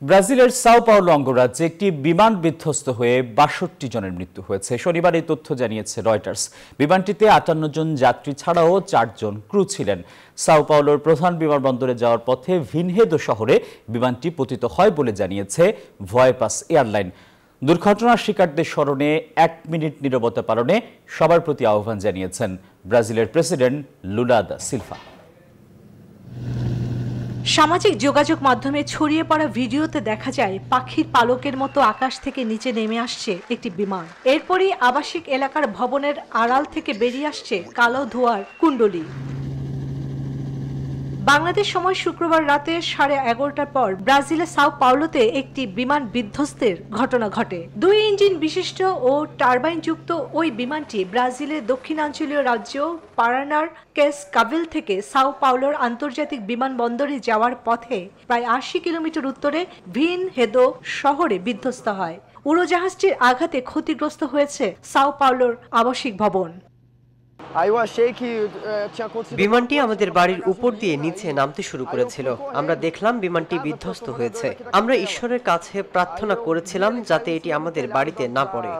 ব্রাজিলের Sao Paulo অঙ্গরাজ্যে একটি বিমান বিধ্বস্ত হয়ে ৬২ জনের মৃত্যু হয়েছে। শনিবার এই তথ্য জানিয়েছে রয়টার্স। বিমানটিতে ৫৮ জন যাত্রী ছাড়াও ৪ জন ক্রু ছিলেন। সাও পাওলোর প্রধান বিমানবন্দরে যাওয়ার পথে ভিনহেদো শহরে বিমানটি পতিত হয় বলে জানিয়েছে ভয়েপাস এয়ারলাইন। দুর্ঘটনার শিকারদের স্মরণে ১ মিনিট নীরবতা পালনে সবার প্রতি আহ্বান জানিয়েছেন ব্রাজিলের প্রেসিডেন্ট লুলা দা সিলভা। সামাজিক যোগাযোগ মাধ্যমে ছড়িয়ে পড়া ভিডিওতে দেখা যায় পাখির পালকের মতো আকাশ থেকে নিচে নেমে আসছে একটি বিমান। এরপরই আবাসিক এলাকার ভবনের আড়াল থেকে বেরিয়ে আসছে কালো ধোঁয়ার কুণ্ডলী। বাংলাদেশ সময় শুক্রবার রাতে 11:30টার পর ব্রাজিলের সাও পাওলোতে একটি বিমান বিধ্বস্তের ঘটনা ঘটে। 2 ইঞ্জিন বিশিষ্ট ও টারবাইন যুক্ত ওই বিমানটি ব্রাজিলের দক্ষিণাঞ্চলীয় রাজ্য পারানার ক্যাসকাভেল থেকে সাও পাওলোর আন্তর্জাতিক বিমানবন্দরে যাওয়ার পথে প্রায় 80 কিলোমিটার উত্তরে ভিনহেদো শহরে বিধ্বস্ত হয়। উড়োজাহাজটির আঘাতে ক্ষতিগ্রস্ত হয়েছে সাও পাওলোর আবাসিক ভবন। বিমানটি আমাদের বাড়ির উপর দিয়ে নিচে নামতে শুরু করেছিল। আমরা দেখলাম বিমানটি বিধ্বস্ত হয়েছে। আমরা ঈশ্বরের কাছে প্রার্থনা করেছিলাম যাতে এটি আমাদের বাড়িতে না পড়ে।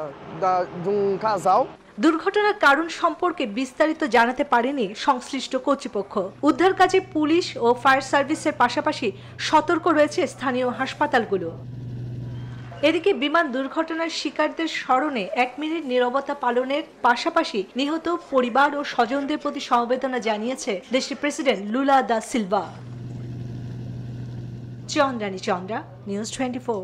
দুর্ঘটনার কারণ সম্পর্কে বিস্তারিত জানাতে পারেনি সংশ্লিষ্ট কর্তৃপক্ষ। উদ্ধার কাজে পুলিশ ও ফায়ার সার্ভিসের পাশাপাশি সতর্ক রয়েছে স্থানীয় হাসপাতালগুলো। এদিকে বিমান দুর্ঘটনার শিকারদের স্মরণে ১ মিনিট নীরবতা পালনের পাশাপাশি নিহত পরিবার ও স্বজনদের প্রতি সমবেদনা জানিয়েছে দেশটির president Lula da Silva. Chandrani Chandra, news 24।